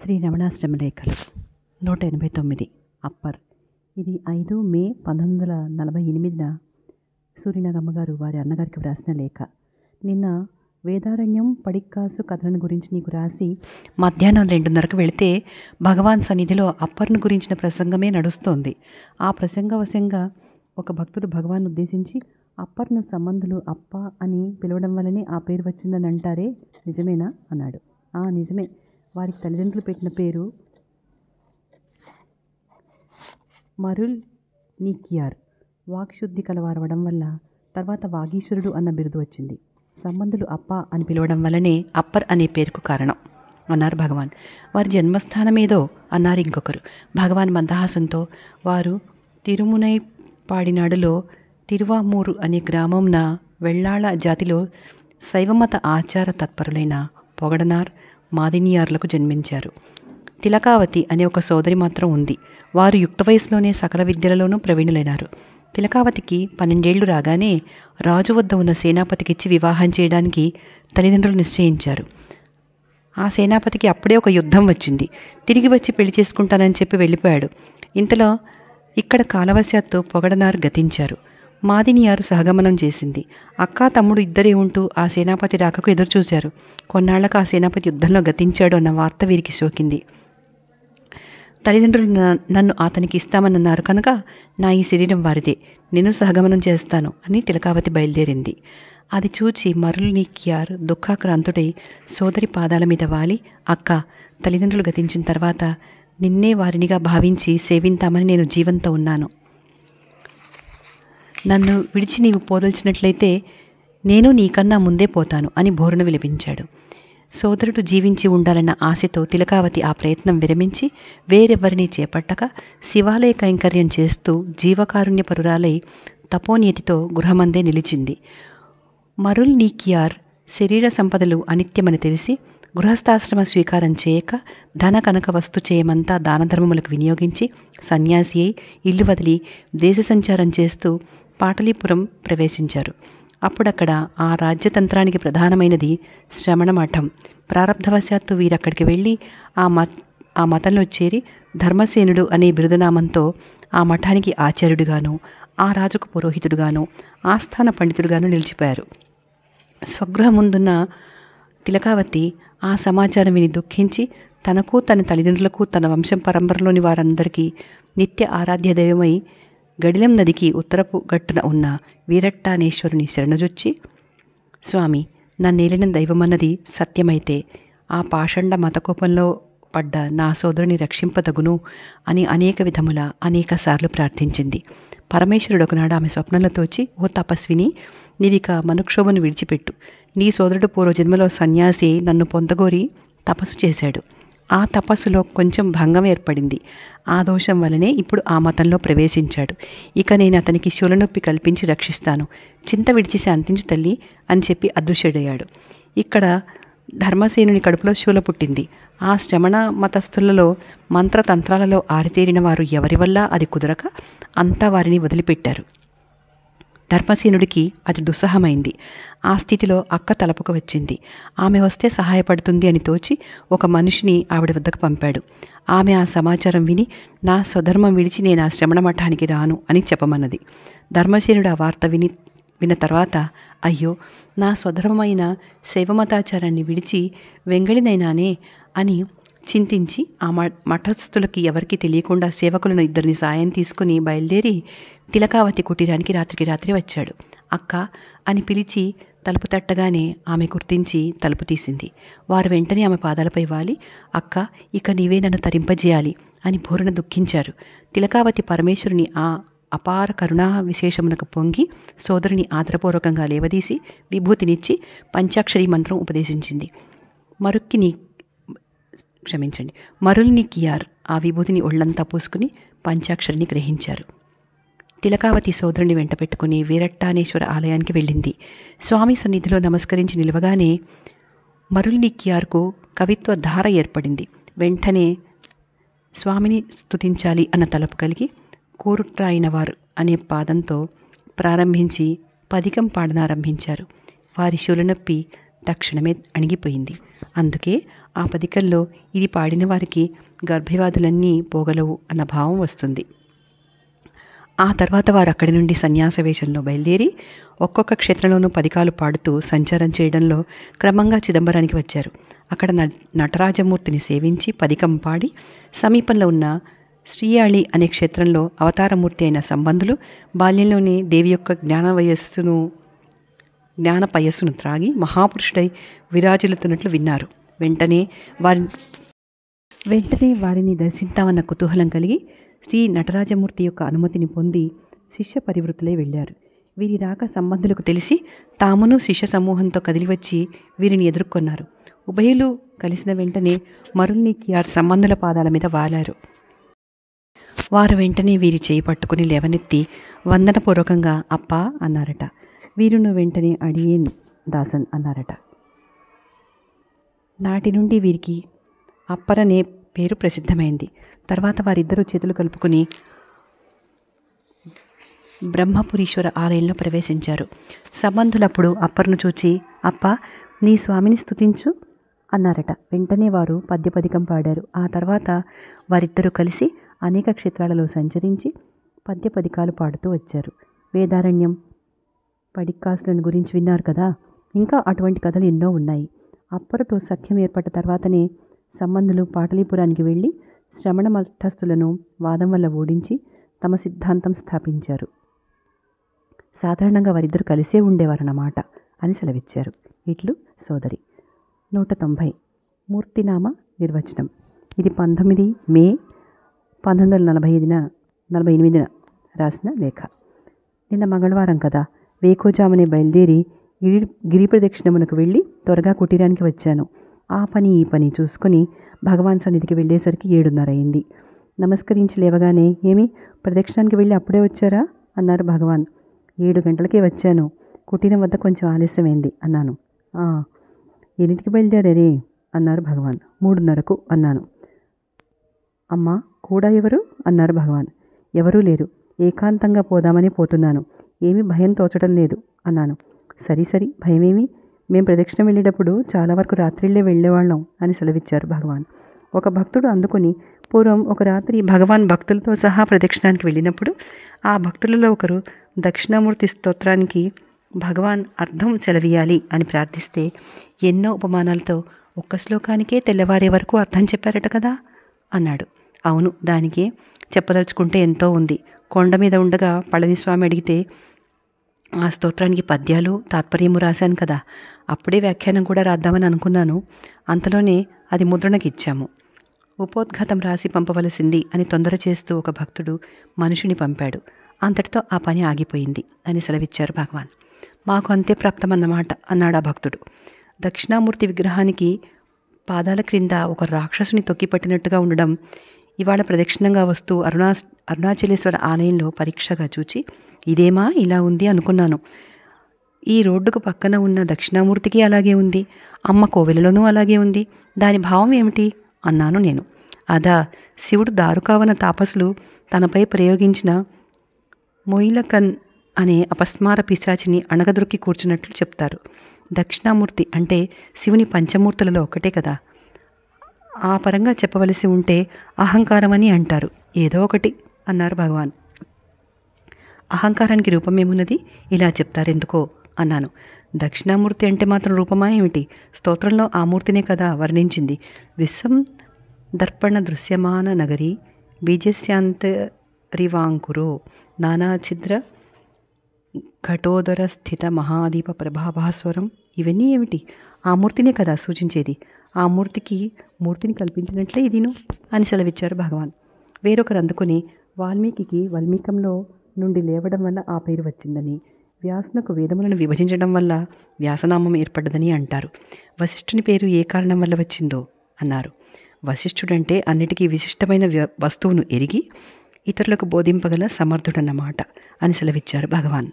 శ్రీ రమణాష్టమి లేఖలు 189 అప్పర్. ఇది 5 మే 1948 సూర్యనాగమ్మగారు వారి అన్నగారికి వ్రాసిన లేఖ. నిన్న వేదారణ్యం పడిక్కాసు కథలను గురించి నీకు రాసి మధ్యాహ్నం 2:30కు వెళితే భగవాన్ సన్నిధిలో అప్పర్ను గురించిన ప్రసంగమే నడుస్తోంది. ఆ ప్రసంగవశంగా ఒక భక్తుడు భగవాన్ ఉద్దేశించి అప్పర్ను సంబంధులు అప్ప అని పిలవడం వల్లనే ఆ పేరు వచ్చిందని అంటారే, నిజమేనా అన్నాడు. నిజమే. వారికి తల్లిదండ్రులు పెట్టిన పేరు మరుల్ నీకియార్. వాక్శుద్ధి కలవారవడం వల్ల తర్వాత వాగీశ్వరుడు అన్న బిరుదు వచ్చింది. సంబంధులు అప్ప అని పిలవడం వల్లనే అప్పర్ అనే పేరుకు కారణం అన్నారు భగవాన్. వారి జన్మస్థానమేదో అన్నారు ఇంకొకరు. భగవాన్ మందహాసంతో వారు తిరుమునైపాడినాడులో తిరువామూరు అనే గ్రామంన వెళ్లాళ జాతిలో శైవమత ఆచార తత్పరులైన పొగడనార్ మాదినియార్లకు జన్మించారు. తిలకావతి అనే ఒక సోదరి మాత్రం ఉంది. వారు యుక్త వయసులోనే సకల విద్యలలోనూ ప్రవీణులైనారు. తిలకావతికి 12 ఏళ్లు రాగానే రాజు వద్ద ఉన్న సేనాపతికిచ్చి వివాహం చేయడానికి తల్లిదండ్రులు నిశ్చయించారు. ఆ సేనాపతికి అప్పుడే ఒక యుద్ధం వచ్చింది. తిరిగి వచ్చి పెళ్లి చేసుకుంటానని చెప్పి వెళ్ళిపోయాడు. ఇంతలో ఇక్కడ కాలవశాత్తు పొగడనారు గతించారు. మాదినియారు సహగమనం చేసింది. అక్కా తమ్ముడు ఇద్దరే ఉంటూ ఆ సేనాపతి రాకకు ఎదురుచూశారు. కొన్నాళ్లకు ఆ సేనాపతి యుద్ధంలో గతించాడు అన్న వార్త వీరికి సోకింది. తల్లిదండ్రులు నన్ను అతనికి ఇస్తామన్నారు కనుక నా ఈ శరీరం వారిదే, నేను సహగమనం చేస్తాను అని తిలకావతి బయలుదేరింది. అది చూచి మరుల్ నీకియార్ దుఃఖాక్రాంతుడై సోదరి పాదాల మీద వాలి, అక్క, తల్లిదండ్రులు గతించిన తర్వాత నిన్నే వారినిగా భావించి సేవింతామని నేను జీవంతో ఉన్నాను. నన్ను విడిచి నీవు పోదల్చినట్లయితే నేను నీకన్నా ముందే పోతాను అని బోరున విలపించాడు. సోదరుడు జీవించి ఉండాలన్న ఆశతో తిలకావతి ఆ ప్రయత్నం విరమించి వేరెవ్వరినీ చేపట్టక శివాలయ కైంకర్యం చేస్తూ జీవకారుణ్యపరురాలై తపోనియతితో గృహమందే నిలిచింది. మరుల్ నీకియార్ శరీర సంపదలు అనిత్యమని తెలిసి గృహస్థాశ్రమ స్వీకారం చేయక ధన కనక వస్తు చేయమంతా దానధర్మములకు వినియోగించి సన్యాసి అయి ఇల్లు వదిలి దేశ సంచారం చేస్తూ పాటలీపురం ప్రవేశించారు. అప్పుడక్కడ ఆ రాజ్యతంత్రానికి ప్రధానమైనది శ్రమణ మఠం. ప్రారబ్ధవశాత్తు వీరక్కడికి వెళ్ళి ఆ మతంలో చేరి ధర్మసేనుడు అనే బిరుదునామంతో ఆ మఠానికి ఆచార్యుడిగాను, ఆ రాజుకు పురోహితుడుగాను, ఆస్థాన పండితుడుగాను నిలిచిపోయారు. స్వగృహముందున్న తిలకావతి ఆ సమాచారం విని దుఃఖించి తనకు తన తల్లిదండ్రులకు తన వంశం పరంపరలోని వారందరికీ నిత్య ఆరాధ్య దైవమై గడిలం నదికి ఉత్తరపు గట్టున ఉన్న వీరట్టానేశ్వరుని శరణుజొచ్చి, స్వామి, నన్నేలిన దైవమన్నది సత్యమైతే ఆ పాషండ మతకోపంలో పడ్డ నా సోదరుని రక్షింపదగును అని అనేక విధముల అనేకసార్లు ప్రార్థించింది. పరమేశ్వరుడు ఒకనాడు ఆమె స్వప్నంలో తోచి, ఓ తపస్విని, నీవిక మనుక్షోభను విడిచిపెట్టు. నీ సోదరుడు పూర్వజన్మలో సన్యాసి నన్ను పొందగోరి తపస్సు చేశాడు. ఆ తపస్సులో కొంచెం భంగం ఏర్పడింది. ఆ దోషం వలనే ఇప్పుడు ఆ మతంలో ప్రవేశించాడు. ఇక నేను అతనికి శూలనొప్పి కల్పించి రక్షిస్తాను. చింత విడిచి శాంతించు తల్లి అని చెప్పి అదృశ్యుడయ్యాడు. ఇక్కడ ధర్మసేనుని కడుపులో శూల పుట్టింది. ఆ శ్రమణ మతస్థులలో మంత్రతంత్రాలలో ఆరితేరిన వారు ఎవరి వల్ల అది కుదరక అంతా వారిని వదిలిపెట్టారు. ధర్మసేనుడికి అది దుస్సహమైంది. ఆ స్థితిలో అక్క తలపుకు వచ్చింది. ఆమె వస్తే సహాయపడుతుంది అని తోచి ఒక మనిషిని ఆవిడ వద్దకు పంపాడు. ఆమె ఆ సమాచారం విని, నా స్వధర్మం విడిచి నేను ఆ శ్రమణ మఠానికి రాను అని చెప్పమన్నది. ధర్మసేనుడు ఆ వార్త విన్న తర్వాత, అయ్యో, నా స్వధర్మమైన శైవమతాచారాన్ని విడిచి వెంగళినైనానే అని చింతించి ఆ మఠస్థులకి ఎవరికి తెలియకుండా సేవకులను 2 సాయం తీసుకుని బయలుదేరి తిలకావతి కుటీరానికి రాత్రికి రాత్రి వచ్చాడు. అక్క అని పిలిచి తలుపు తట్టగానే ఆమె గుర్తించి తలుపు తీసింది. వారు వెంటనే ఆమె పాదాలపై వాలి, అక్క, ఇక నీవే నన్ను తరింపజేయాలి అని బోరున దుఃఖించారు. తిలకావతి పరమేశ్వరుని ఆ అపార కరుణా విశేషమునకు పొంగి సోదరుని ఆదరపూర్వకంగా లేవదీసి విభూతినిచ్చి పంచాక్షరి మంత్రం ఉపదేశించింది. మరుల్ నీకియార్ ఆ విభూతిని ఒళ్లంతా పూసుకుని పంచాక్షరిని గ్రహించారు. తిలకావతి సోదరుని వెంట పెట్టుకుని వీరట్టానేశ్వర ఆలయానికి వెళ్ళింది. స్వామి సన్నిధిలో నమస్కరించి నిలవగానే మరుల్ నీకియార్కు కవిత్వ ధార ఏర్పడింది. వెంటనే స్వామిని స్తుతించాలి అన్న తలపు కలిగి కూరుట్రాయినవారు అనే పాదంతో ప్రారంభించి పదికం పాడనారంభించారు. వారి శూలనొప్పి తక్షణమే అణిగిపోయింది. అందుకే ఆ పదికల్లో ఇది పాడిన వారికి గర్భవ్యాధులన్నీ పోగలవు అన్న భావం వస్తుంది. ఆ తర్వాత వారు అక్కడి నుండి సన్యాస వేషంలో బయలుదేరి ఒక్కొక్క క్షేత్రంలోనూ పదికాలు పాడుతూ సంచారం చేయడంలో క్రమంగా చిదంబరానికి వచ్చారు. అక్కడ నటరాజమూర్తిని సేవించి పదికం పాడి సమీపంలో ఉన్న శ్రీయాళి అనే క్షేత్రంలో అవతారమూర్తి అయిన సంబంధులు బాల్యంలోనే దేవి యొక్క జ్ఞాన పయస్సును త్రాగి మహాపురుషుడై విరాజిల్లుతున్నట్లు విన్నారు. వెంటనే వారిని దర్శిద్దామన్న కుతూహలం కలిగి శ్రీ నటరాజమూర్తి యొక్క అనుమతిని పొంది శిష్య పరివృత్తులై వెళ్ళారు. వీరి రాక సంబంధులకు తెలిసి తామును శిష్య సమూహంతో కదిలివచ్చి వీరిని ఎదుర్కొన్నారు. ఉభయులు కలిసిన వెంటనే మరుల్ని కియార్ సంబంధుల పాదాల మీద వాలారు. వారు వెంటనే వీరి చేయి పట్టుకుని లేవనెత్తి వందనపూర్వకంగా అప్పా అన్నారట. వీరును వెంటనే అడియేన్ దాసన్ అన్నారట. నాటి నుండి వీరికి అప్పరనే పేరు ప్రసిద్ధమైంది. తర్వాత వారిద్దరూ చేతులు కలుపుకుని బ్రహ్మపురీశ్వర ఆలయంలో ప్రవేశించారు. సంబంధులప్పుడు అప్పర్ను చూచి అప్ప నీ స్వామిని స్తుతించు అన్నారట. వెంటనే వారు పద్యపదికం పాడారు. ఆ తర్వాత వారిద్దరూ కలిసి అనేక క్షేత్రాలలో సంచరించి పద్యపదికాలు పాడుతూ వచ్చారు. వేదారణ్యం పడిక్కాసులను గురించి విన్నారు కదా. ఇంకా అటువంటి కథలు ఎన్నో ఉన్నాయి. అప్పరతో సఖ్యం ఏర్పడ్డ తర్వాతనే సంబంధులు పాటలీపురానికి వెళ్ళి శ్రమణ మఠస్థులను వాదం వల్ల ఓడించి తమ సిద్ధాంతం స్థాపించారు. సాధారణంగా వారిద్దరు కలిసే ఉండేవారన్నమాట అని సెలవిచ్చారు. ఇట్లు సోదరి. 190 మూర్తినామ నిర్వచనం. ఇది 19 మే 1948 రాసిన లేఖ. నిన్న మంగళవారం కదా. వేకోజామునే బయలుదేరి గిరి ప్రదక్షిణమునకు వెళ్ళి త్వరగా కుటీరానికి వచ్చాను. ఆ పని ఈ పని చూసుకుని భగవాన్ సన్నిధికి వెళ్ళేసరికి 7:30 అయింది. నమస్కరించి లేవగానే ఏమి ప్రదక్షిణానికి వెళ్ళి అప్పుడే వచ్చారా అన్నారు భగవాన్. 7 గంటలకే వచ్చాను. కుటీరం వద్ద కొంచెం ఆలస్యమైంది అన్నాను. ఎన్నింటికి బయలుదేరారే అన్నారు భగవాన్. 3:30కు అన్నాను. అమ్మా కూడా ఎవరు అన్నారు భగవాన్. ఎవరూ లేరు, ఏకాంతంగా పోదామని పోతున్నాను. ఏమీ భయం తోచడం లేదు అన్నాను. సరి భయమేమి, మేం ప్రదక్షిణ వెళ్ళేటప్పుడు చాలా వరకు రాత్రిళ్ళే వెళ్ళేవాళ్ళం అని సెలవిచ్చారు భగవాన్. ఒక భక్తుడు అందుకుని పూర్వం ఒక రాత్రి భగవాన్ భక్తులతో సహా ప్రదక్షిణానికి వెళ్ళినప్పుడు ఆ భక్తులలో ఒకరు దక్షిణామూర్తి స్తోత్రానికి భగవాన్ అర్థం సెలవీయాలి అని ప్రార్థిస్తే ఎన్నో ఉపమానాలతో ఒక్క శ్లోకానికే తెల్లవారే వరకు అర్థం చెప్పారట కదా అన్నాడు. అవును, దానికే చెప్పదలుచుకుంటే ఎంతో ఉంది. కొండ మీద ఉండగా పళనిస్వామి అడిగితే ఆ స్తోత్రానికి పద్యాలు తాత్పర్యము రాశాను కదా. అప్పుడే వ్యాఖ్యానం కూడా రాద్దామని అనుకున్నాను. అంతలోనే అది ముద్రణకి ఇచ్చాము. ఉపోద్ఘాతం రాసి పంపవలసింది అని తొందర చేస్తూ ఒక భక్తుడు మనుషుని పంపాడు. అంతటితో ఆ పని ఆగిపోయింది అని సెలవిచ్చారు భగవాన్. మాకు అంతే ప్రాప్తమన్నమాట అన్నాడు ఆ భక్తుడు. దక్షిణామూర్తి విగ్రహానికి పాదాల క్రింద ఒక రాక్షసుని తొక్కిపట్టినట్టుగా ఉండడం ఇవాళ ప్రదక్షిణంగా వస్తూ అరుణాచలేశ్వర ఆలయంలో పరీక్షగా చూచి ఇదేమా ఇలా ఉంది అనుకున్నాను. ఈ రోడ్డుకు పక్కన ఉన్న దక్షిణామూర్తికి అలాగే ఉంది, అమ్మ కోవెలలోనూ అలాగే ఉంది. దాని భావం ఏమిటి అన్నాను నేను. అదా, శివుడు దారుకావన తాపసులు తనపై ప్రయోగించిన మొయిలకన్ అనే అపస్మార పిశాచిని అణగదొరికి కూర్చున్నట్లు చెప్తారు. దక్షిణామూర్తి అంటే శివుని పంచమూర్తులలో ఒకటే కదా. ఆ పరంగా చెప్పవలసి ఉంటే అహంకారం అని అంటారు. ఏదో ఒకటి అన్నారు భగవాన్. అహంకారానికి రూపమేమున్నది, ఇలా చెప్తారెందుకో అన్నాను. దక్షిణామూర్తి అంటే మాత్రం రూపమా ఏమిటి? స్తోత్రంలో ఆ మూర్తినే కదా వర్ణించింది. విశ్వం దర్పణ దృశ్యమాన నగరి బీజస్యాంతరివాంకురో నానాఛిద్ర ఘటోదర స్థిత మహాదీప ప్రభాభాస్వరం. ఇవన్నీ ఏమిటి? ఆ మూర్తినే కదా సూచించేది. ఆ మూర్తిని కల్పించినట్లే ఇదిను అని సెలవిచ్చారు భగవాన్. వేరొకరు అందుకుని వాల్మీకి వాల్మీకంలో నుండి లేవడం వల్ల ఆ పేరు వచ్చిందని, వ్యాసునకు వేదములను విభజించడం వల్ల వ్యాసనామం ఏర్పడ్డదని అంటారు. వశిష్ఠుని పేరు ఏ కారణం వల్ల వచ్చిందో అన్నారు. వశిష్ఠుడంటే అన్నిటికీ విశిష్టమైన వస్తువును ఎరిగి ఇతరులకు బోధింపగల సమర్థుడన్నమాట అని సెలవిచ్చారు భగవాన్.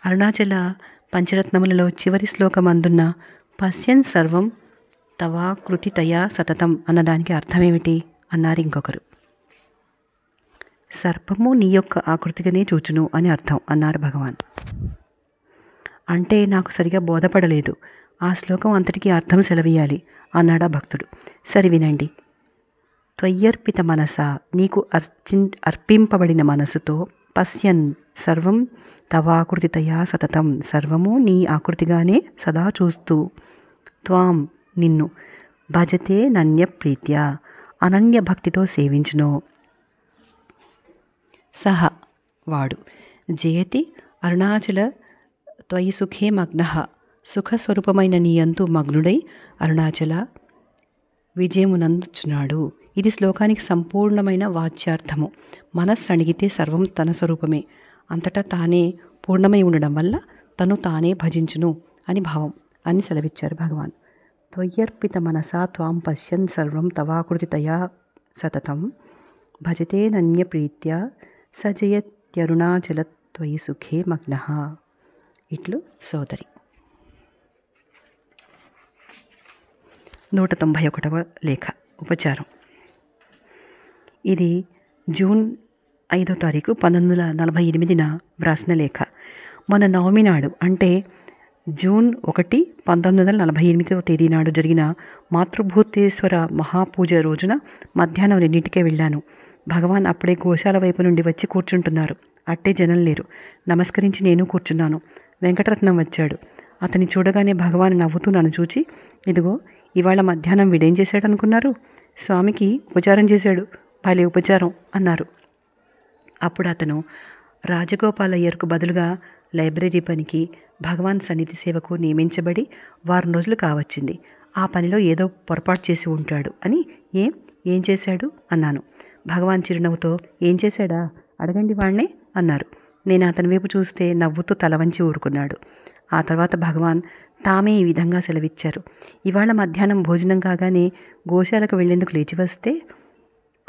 అరుణాచల పంచరత్నములలో చివరి శ్లోకం అందున్న పశ్యన్ సర్వం తవాకృతితయా సతతం అన్నదానికి అర్థమేమిటి అన్నారు ఇంకొకరు. సర్పము నీ యొక్క ఆకృతిగానే చూచును అని అర్థం అన్నారు భగవాన్. అంటే నాకు సరిగా బోధపడలేదు. ఆ శ్లోకం అంతటికీ అర్థం సెలవీయాలి అన్నాడా భక్తుడు. సరి వినండి. త్వయ్యర్పిత మనసా, నీకు అర్పింపబడిన మనసుతో, పశ్యన్ సర్వం తవాకృతితయా సతతం, సర్వము నీ ఆకృతిగానే సదా చూస్తూ, త్వాం నిన్ను, భజతే నన్య ప్రీత్యా అనన్య భక్తితో సేవించునో, సహ వాడు, జయతి అరుణాచల త్వయి సుఖే మగ్న, సుఖస్వరూపమైన నీయంతు మగ్నుడై అరుణాచల విజయమునందుచున్నాడు. ఇది శ్లోకానికి సంపూర్ణమైన వాచ్యార్థము. మనస్సు అణిగితే సర్వం తన స్వరూపమే, అంతటా తానే పూర్ణమై ఉండడం వల్ల తను తానే భజించును అని భావం అని సెలవిచ్చారు భగవాన్. త్వయ్యర్పిత మనసా త్వాం పశ్యన్ సర్వం తవాకృతితయా సతతం, భజతే నన్య ప్రీత్యా సజయత్యరుణాచల త్వయి సుఖే మగ్న. ఇట్లు సోదరి. 191వ లేఖ. ఉపచారం. ఇది జూన్ 5వ తారీఖు 1948 వ్రాసిన లేఖ. మన నవమి నాడు అంటే జూన్ 1, 1948వ తేదీ నాడు జరిగిన మాతృభూతేశ్వర మహాపూజ రోజున మధ్యాహ్నం 2ంటికే వెళ్ళాను. భగవాన్ అప్పుడే గోశాల వైపు నుండి వచ్చి కూర్చుంటున్నారు. అట్టే జనం లేరు. నమస్కరించి నేను కూర్చున్నాను. వెంకటరత్నం వచ్చాడు. అతని చూడగానే భగవాన్ నవ్వుతూ నన్ను చూచి, ఇదిగో ఇవాళ మధ్యాహ్నం వీడేం చేశాడు అనుకున్నారు? స్వామికి ఉపచారం చేశాడు. భలే ఉపచారం అన్నారు. అప్పుడు అతను రాజగోపాలయ్యర్కు బదులుగా లైబ్రరీ పనికి భగవాన్ సన్నిధి సేవకు నియమించబడి వారం రోజులు కావచ్చింది. ఆ పనిలో ఏదో పొరపాటు చేసి ఉంటాడు అని. ఏం చేశాడు అన్నాను. భగవాన్ చిరునవ్వుతో, ఏం చేశాడా అడగండి వాణ్ణే అన్నారు. నేను అతని వైపు చూస్తే నవ్వుతూ తల వంచి ఊరుకున్నాడు. ఆ తర్వాత భగవాన్ తామే ఈ విధంగా సెలవిచ్చారు. ఇవాళ మధ్యాహ్నం భోజనం కాగానే గోశాలకు వెళ్లేందుకు లేచి వస్తే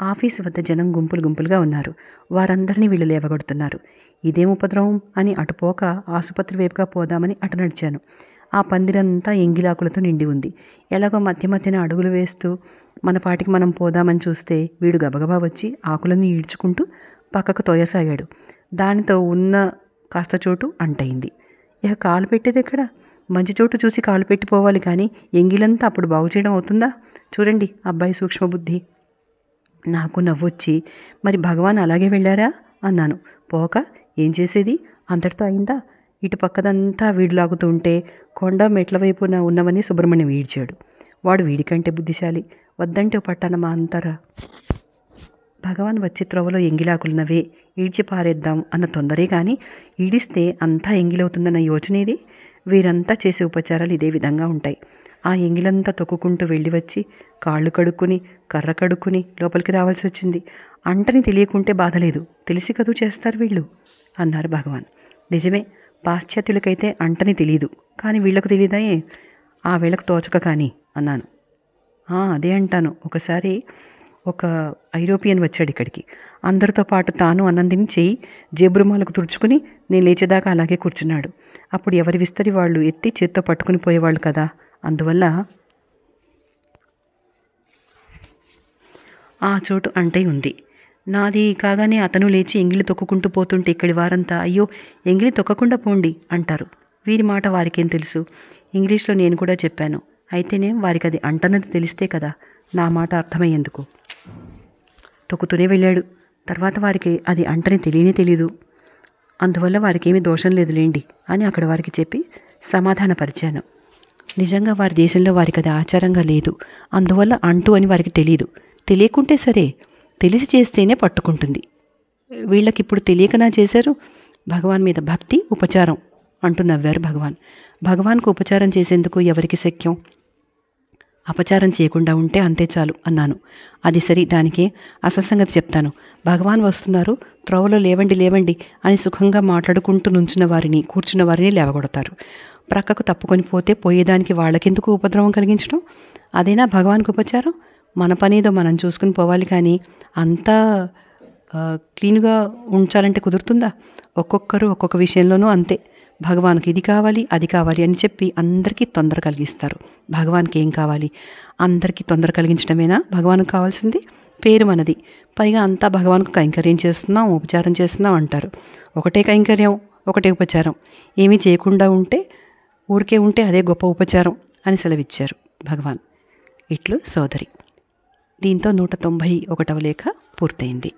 ఆఫీసు వద్ద జనం గుంపులుగా ఉన్నారు. వారందరినీ వీళ్ళు లేవగొడుతున్నారు. ఇదేం ఉపద్రవం అని అటుపోక ఆసుపత్రి వైపుగా పోదామని అటు నడిచాను. ఆ పందిరంతా ఎంగిలాకులతో నిండి ఉంది. ఎలాగో మధ్యన అడుగులు వేస్తూ మన పాటికి మనం పోదామని చూస్తే వీడు గబగబా వచ్చి ఆకులన్నీ ఈడ్చుకుంటూ పక్కకు తోయసాగాడు. దానితో ఉన్న కాస్త చోటు అంటయింది. ఇక కాలు పెట్టేది ఎక్కడ? మంచి చోటు చూసి కాలు పెట్టిపోవాలి కానీ ఎంగిలంతా అప్పుడు బాగు చేయడం అవుతుందా? చూడండి అబ్బాయి సూక్ష్మబుద్ధి. నాకు నవ్వొచ్చి, మరి భగవాన్ అలాగే వెళ్ళారా అన్నాను. పోక ఏం చేసేది, అంతటితో అయిందా? ఇటు పక్కదంతా వీడు లాగుతూ ఉంటే కొండ మెట్ల వైపున ఉన్నవని సుబ్రహ్మణ్యం ఈడ్చాడు. వాడు వీడికంటే బుద్ధిశాలి. వద్దంటే పట్టానమా అంటారా? భగవాన్ వచ్చి త్రోవలో ఎంగిలాకులున్నవే ఈడ్చి పారేద్దాం అన్న తొందరే కానీ ఈడిస్తే అంతా ఎంగిలవుతుందన్న యోచనేది. వీరంతా చేసే ఉపచారాలు ఇదే విధంగా ఉంటాయి. ఆ ఎంగిలంతా తొక్కుకుంటూ వెళ్ళి వచ్చి కాళ్ళు కడుక్కుని కర్ర కడుక్కుని లోపలికి రావాల్సి వచ్చింది. అంటని తెలియకుంటే బాధలేదు, తెలిసి కదూ చేస్తారు వీళ్ళు అన్నారు భగవాన్. నిజమే, పాశ్చాత్యులకైతే అంటని తెలియదు, కానీ వీళ్లకు తెలియదాయే. ఆ వీళ్ళకు తోచక కానీ అన్నాను. అదే అంటాను. ఒకసారి ఒక ఐరోపియన్ వచ్చాడు ఇక్కడికి. అందరితో పాటు తాను అన్నం తిని చేయి జేబురుమాలకు తుడుచుకుని నేను లేచేదాకా అలాగే కూర్చున్నాడు. అప్పుడు ఎవరి విస్తరి వాళ్ళు ఎత్తి చేత్తో పట్టుకుని పోయేవాళ్ళు కదా. అందువల్ల ఆ చోటు అంటే ఉంది. నాది కాగానే అతను లేచి ఎంగిలి తొక్కుకుంటూ పోతుంటే ఇక్కడి వారంతా అయ్యో ఎంగిలి తొక్కకుండా పోండి అంటారు. వీరి మాట వారికేం తెలుసు? ఇంగ్లీష్లో నేను కూడా చెప్పాను. అయితేనే వారికి అది అంటన్నది తెలిస్తే కదా నా మాట అర్థమయ్యేందుకు. తొక్కుతూనే వెళ్ళాడు. తర్వాత వారికి అది అంటని తెలీదు. అందువల్ల వారికి ఏమీ దోషం లేదులేండి అని అక్కడ వారికి చెప్పి సమాధానపరిచాను. నిజంగా వారి దేశంలో వారికి అది ఆచారంగా లేదు. అందువల్ల అంటూ అని వారికి తెలీదు. తెలియకుంటే సరే, తెలిసి చేస్తేనే పట్టుకుంటుంది. వీళ్ళకిప్పుడు తెలియకనా చేశారు. భగవాన్ మీద భక్తి ఉపచారం అంటూ నవ్వారు భగవాన్. భగవాన్కు ఉపచారం చేసేందుకు ఎవరికి శక్యం? అపచారం చేయకుండా ఉంటే అంతే చాలు అన్నాను. అది సరి, దానికే అసంగతి చెప్తాను. భగవాన్ వస్తున్నారు, త్రోవలో లేవండి అని సుఖంగా మాట్లాడుకుంటూ నుంచున్న వారిని కూర్చున్న వారిని లేవగొడతారు. ప్రక్కకు తప్పుకొని పోతే పోయేదానికి వాళ్ళకెందుకు ఉపద్రవం కలిగించడం? అదేనా భగవాన్కు ఉపచారం? మన పనేదో మనం చూసుకుని పోవాలి కానీ అంతా క్లీన్గా ఉంచాలంటే కుదురుతుందా? ఒక్కొక్కరు ఒక్కొక్క విషయంలోనూ అంతే. భగవాన్కి ఇది కావాలి అది కావాలి అని చెప్పి అందరికీ తొందర కలిగిస్తారు. భగవాన్కి ఏం కావాలి? అందరికీ తొందర కలిగించడమేనా భగవాన్కి కావాల్సింది? పేరు మనది, పైగా అంతా భగవాన్కు కైంకర్యం చేస్తున్నాం, ఉపచారం చేస్తున్నాం అంటారు. ఒకటే కైంకర్యం, ఒకటే ఉపచారం, ఏమీ చేయకుండా ఉంటే, ఊరికే ఉంటే అదే గొప్ప ఉపచారం అని సెలవిచ్చారు భగవాన్. ఇట్లు సోదరి. దీంతో 191వ లేఖ పూర్తయింది.